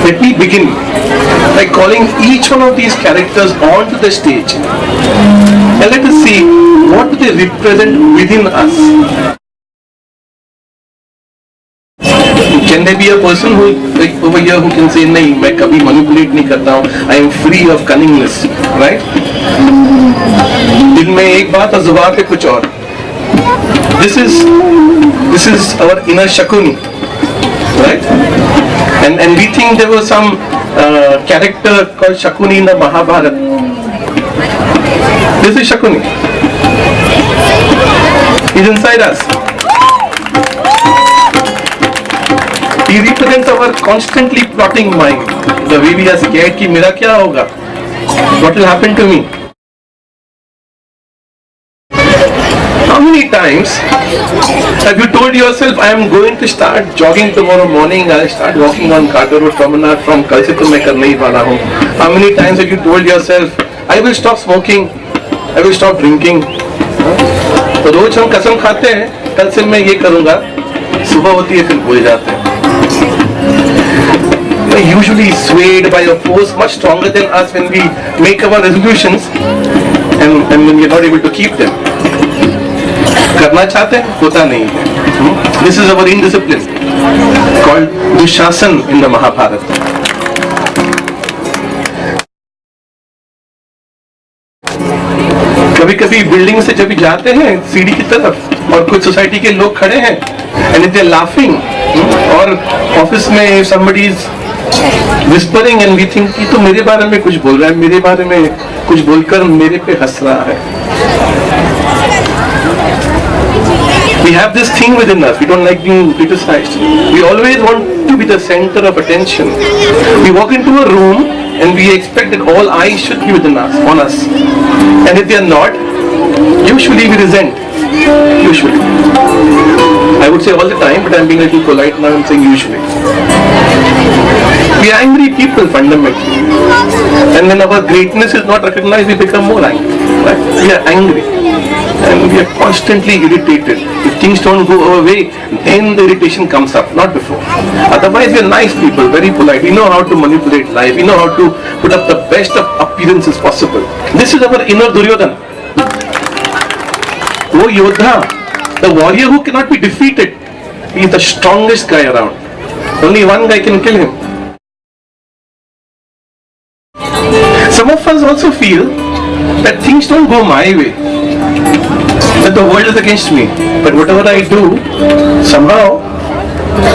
Let me begin by calling each one of these characters onto the stage and let us see what do they represent within us. Can there be a person who like over here who can say नहीं मैं कभी manipulate नहीं करता हूँ, I am free of cunningness, right? दिल में एक बात और जुबान पे कुछ और. This is our inner Shakuni, right? And we think there was some character called Shakuni in the Mahabharata. This is Shakuni. He's inside us. He represents our constantly plotting mind. The way we are scared कि मेरा क्या होगा? What will happen to me? How many times have you told yourself, I am going to start jogging tomorrow morning, I'll start walking on Carter Road Promenade from कल से तो मैं करने ही वाला हूँ. How many times have you told yourself, I will stop smoking, I will stop drinking. तो रोज हम कसम खाते हैं, कल से मैं ये करूँगा, सुबह होती है फिर भूल जाते हैं. We are usually swayed by a force much stronger than us when we make our resolutions and when we are not able to keep them. करना चाहते हैं होता नहीं है. This is our indiscipline called Dushasan in the Mahabharata. कभी कभी building से जब जाते हैं सीढ़ी की तरफ और कुछ सोसाइटी के लोग खड़े हैं and if they are laughing और ऑफिस में somebody is whispering and we think कि तो मेरे बारे में कुछ बोल रहा है, मेरे बारे में कुछ बोलकर मेरे पे हंस रहा है. We have this thing within us. We don't like being criticized. We always want to be the center of attention. We walk into a room and we expect that all eyes should be within us, on us. And if they are not, usually we resent. Usually. I would say all the time, but I'm being a little polite now. I'm saying usually. We are angry people fundamentally. And when our greatness is not recognized, we become more angry. Right? We are angry. And we are constantly irritated. If things don't go our way, then the irritation comes up, not before. Otherwise, we are nice people, very polite. We know how to manipulate life. We know how to put up the best of appearances possible. This is our inner Duryodhana. वो योद्धा, the warrior who cannot be defeated. He is the strongest guy around. Only one guy can kill him. Some of us also feel that things don't go my way. That the world is against me, but whatever I do somehow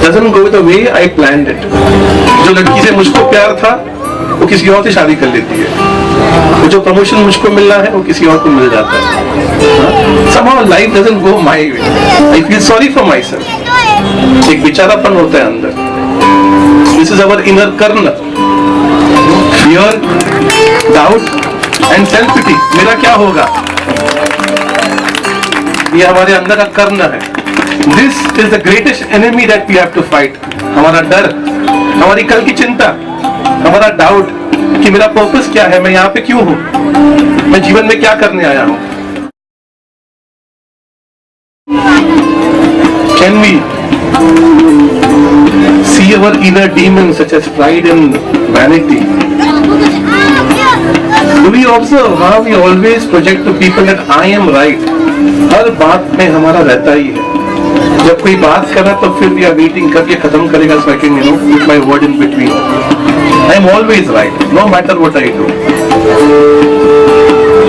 doesn't go the way I planned it. जो लड़की से मुझको प्यार था वो किसी और से शादी कर लेती है. वो जो प्रमोशन मुझको मिलना है वो किसी और को मिल जाता है. Somehow life doesn't go my way. I feel sorry for myself. एक बेचारापन होता है अंदर. This is our inner karna. Fear, doubt and self-pity. मेरा क्या होगा? ये हमारे अंदर का कर्म है. This is the greatest enemy that we have to fight. हमारा डर, हमारी कल की चिंता, हमारा डाउट कि मेरा पर्पस क्या है, मैं यहाँ पे क्यों हूँ, मैं जीवन में क्या करने आया हूँ. Can we see our inner demons such as pride and vanity? Do we observe how we always project to people that I am right? हर बात में हमारा रहता ही है. जब कोई बात करा तो फिर we are waiting कब ये खत्म करेगा so I can put my word in between. I am always right, no matter what I do.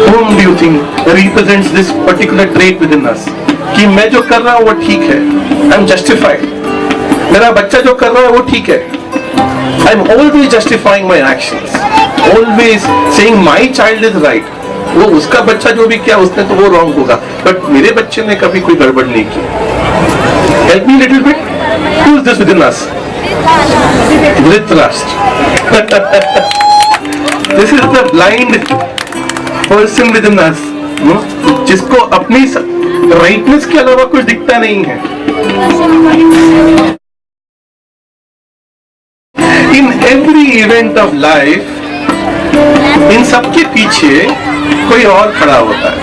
Whom do you think represents this particular trait within us? कि मैं जो कर रहा हूँ वो ठीक है. I am justified. मेरा बच्चा जो कर रहा है वो ठीक है. I am always justifying my actions. Always saying my child is right. वो उसका बच्चा जो भी किया उसने तो वो रॉन्ग होगा, बट मेरे बच्चे ने कभी कोई गड़बड़ नहीं की. Help me little bit. Who is this within us? Dhritarashtra. This is the blind person within us. जिसको अपनी राइटनेस के अलावा कुछ दिखता नहीं है. In every event of life, इन सबके पीछे कोई और खड़ा होता है.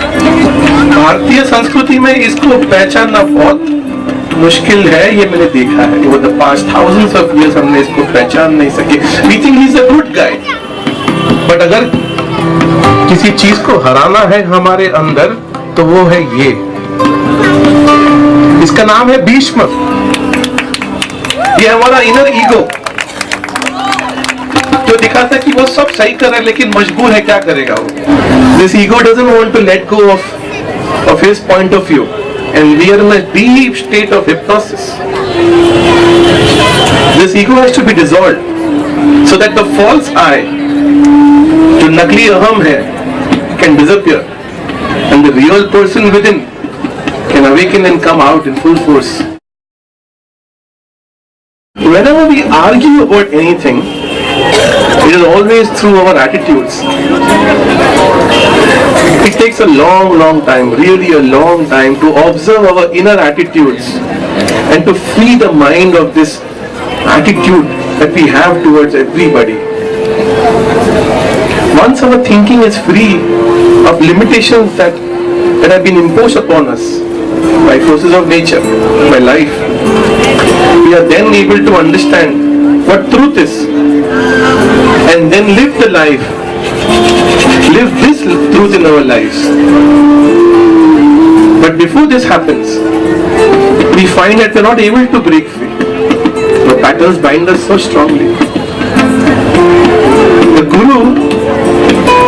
भारतीय संस्कृति में इसको पहचानना बहुत मुश्किल है, ये मैंने देखा है। वो the past thousands of years हमने इसको पहचान नहीं सके। We think he's a good guy, but अगर किसी चीज को हराना है हमारे अंदर तो वो है ये, इसका नाम है भीष्म। ये हमारा इनर ईगो जो दिखाता है कि वो सब सही कर रहा है लेकिन मजबूर है, क्या करेगा वो। This ego doesn't want to let go of his point of view, and we are in a deep state of hypnosis. This ego has to be dissolved so that the false I, जो नकली अहम है, can disappear, and the real person within can awaken and come out in full force. Whenever we argue about anything, it is always through our attitudes. It takes a long time, really a long time, to observe our inner attitudes and to free the mind of this attitude that we have towards everybody. Once our thinking is free of limitations that have been imposed upon us by forces of nature, by life, we are then able to understand what truth is and then live the life, live this truth in our lives. But before this happens, we find that we are not able to break free. The patterns bind us so strongly. The guru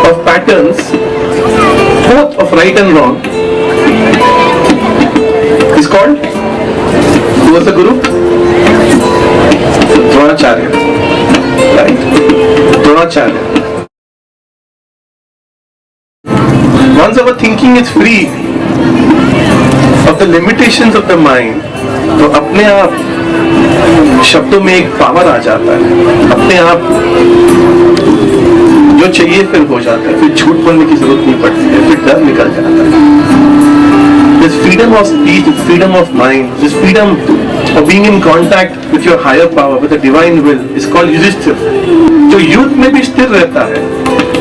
of patterns, both of right and wrong, is called, who was the guru? Dronacharya. Right? Dronacharya. Once our thinking is free of the limitations of the mind, तो अपने आप शब्दों में एक power आ जाता है, अपने आप जो चाहिए फिर हो जाता है, फिर झूठ बोलने की जरूरत नहीं पड़ती है, फिर डर निकल जाता है। This freedom of speech, this freedom of mind, this freedom of being in contact with your higher power, with the divine will, is called Yudhishthir, जो युद्ध में भी स्थिर रहता है,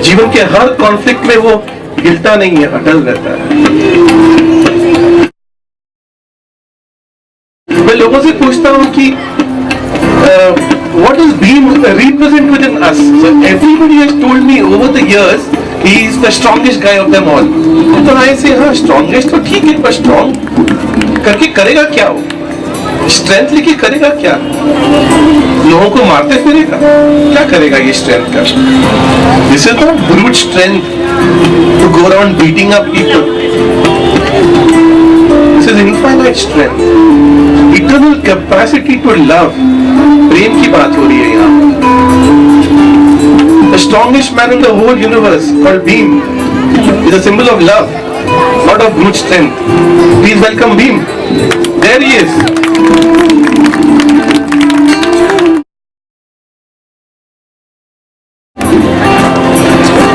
जीवन के हर कॉन्फ्लिक्ट में वो हिलता नहीं है, अटल रहता है। मैं लोगों से पूछता हूँ कि what is being represent within us? So everybody has told me over the years he is the strongest guy of them all. तो I say हाँ strongest तो ठीक है, पर strong करके करेगा क्या वो? स्ट्रेंथ लेके करेगा क्या? लोगों को मारते फिरेगा? क्या करेगा ये स्ट्रेंथ का? This is not brute strength to go around beating up people. This is infinite strength, eternal capacity to love. प्रेम की बात हो रही है यहाँ। The strongest man in the whole universe, called Bhim, is a symbol of love, not of brute strength. Please welcome Bhim. There he is.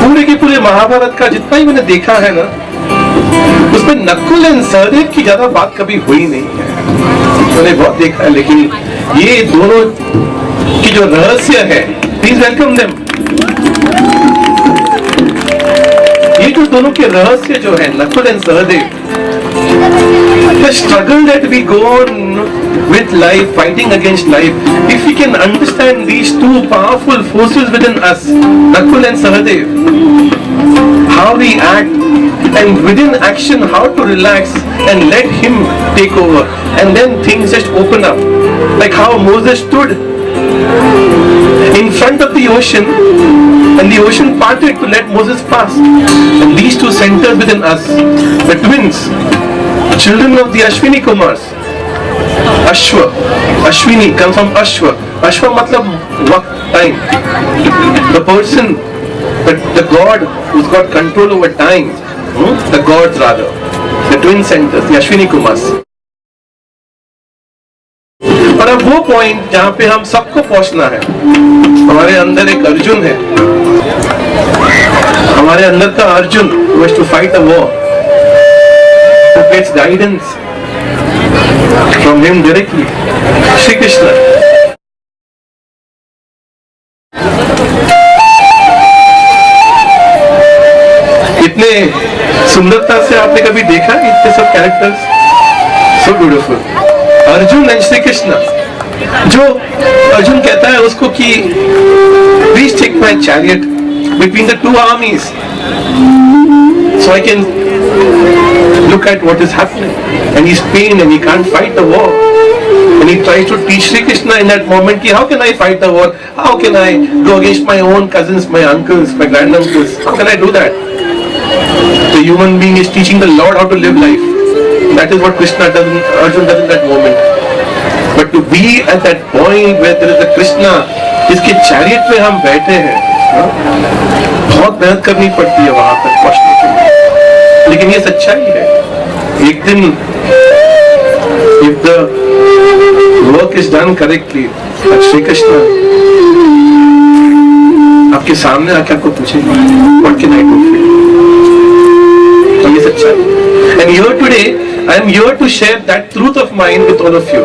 पूरे के पूरे महाभारत का जितना ही मैंने देखा है ना, उसमें नकुल एंड सहदेव की ज्यादा बात कभी हुई नहीं है। मैंने बहुत देखा है, लेकिन ये दोनों की जो रहस्य है, प्लीज वेलकम देम। ये जो दोनों के रहस्य जो है, Nakul and Sahdev, the struggle that we go on with life, fighting against life, if we can understand these two powerful forces within us, Nakul and Sahadev, how we act, and within action how to relax and let him take over, and then things just open up, like how Moses stood in front of the ocean and the ocean parted to let Moses pass. And these two centers within us, the twins, children of the Ashwini Kumars. Ashwa, Ashwini comes from Ashwa. Ashwa matlab waqt, time. The person, the God who's got control over time, the gods rather, the twin centers, the Ashwini Kumars. और अब वो point जहाँ पे हम सबको पहुंचना है, हमारे अंदर एक अर्जुन है, हमारे अंदर का Arjun who has to fight a war, who gets guidance from him directly, Shri Krishna. इतने सुंदरता से आपने कभी देखा इतने सब characters, so beautiful. Arjun and Shri Krishna, जो अर्जुन कहता है उसको कि please take my chariot between the two armies so I can look at what is happening, and he's pained and he can't fight the war, and he tries to teach Sri Krishna in that moment ki how can I fight the war, how can I go against my own cousins, my uncles, my granduncles, how can I do that? The human being is teaching the Lord how to live life. That is what Krishna does, Arjun does in that moment. But to be at that point where there is a Krishna जिसके chariot में हम बैठे हैं, बहुत मेहनत करनी पड़ती है वहां तक पहुंचने के लिए, लेकिन ये सच्चाई है। एक दिन if the work is done correctly, Shri Krishna आपके सामने आके आपको पूछेंगे what can I do for you? तो ये सच्चाई है। And here today I am here to share that truth of mine with all of you.